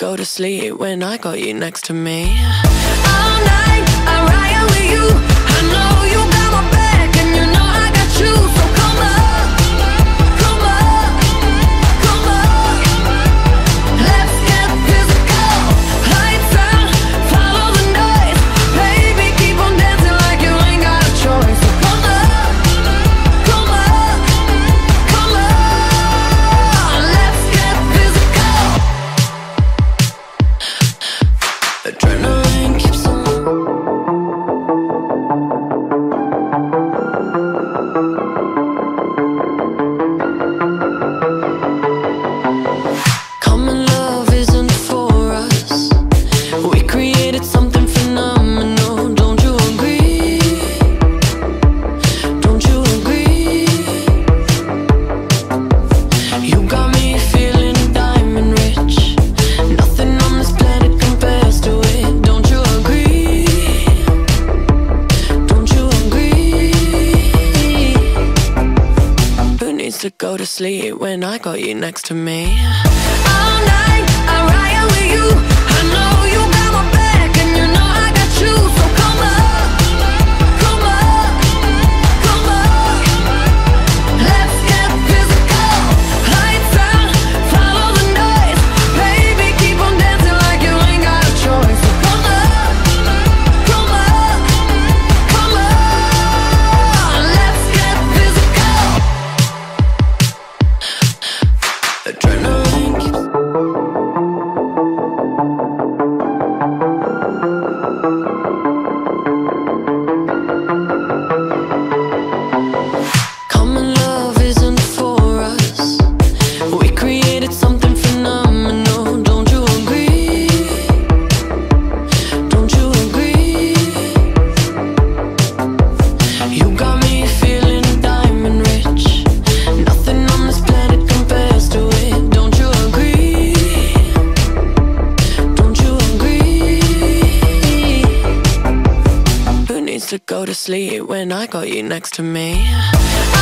go to sleep when I got you next to me. All night I riot with you. I know you got my back and you know I got you. So come up, come up, come up. Let's get physical. Lights out, follow the noise. Baby, keep on dancing like you ain't got a choice. So come up, come up, come on. Let's get physical. Adrenaline keeps on. Common love isn't for us. We created something phenomenal. Don't you agree? Don't you agree? You got me feeling diamond rich. Nothing on this planet compares to it. Don't you agree? Don't you agree? Who needs to go to sleep when I got you next to me? All night I riot with you. I know you got my back and you know I got you. So come up, come up, come up. Let's get physical. Lights out, follow the noise. Baby, keep on dancing like you ain't got a choice. So come up, come up, come on. Let's get physical. Adrenaline keeps. Common love isn't for us. We created something phenomenal. Don't you agree? Don't you agree? You got me feeling diamond rich. Nothing on this planet compares to it. Don't you agree? Don't you agree? Who needs to go to sleep when I got you next to me?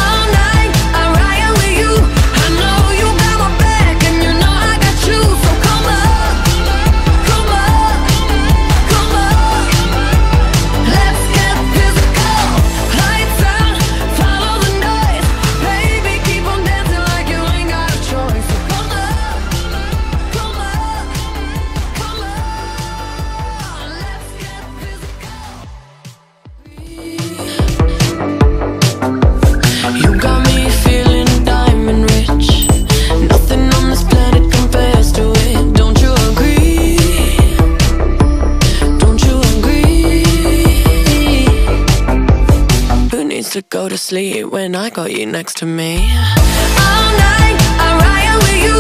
All night I riot with you. I know you got my back and you know I got you. So come up, come up, come up. Let's get physical. Lights out, follow the noise. Baby, keep on dancing like you ain't got a choice. So come up, come up, come on. Let's get physical. You got me feeling diamond rich. Nothing on this planet compares to it. Don't you agree? Don't you agree? Who needs to go to sleep when I got you next to me? All night I riot with you.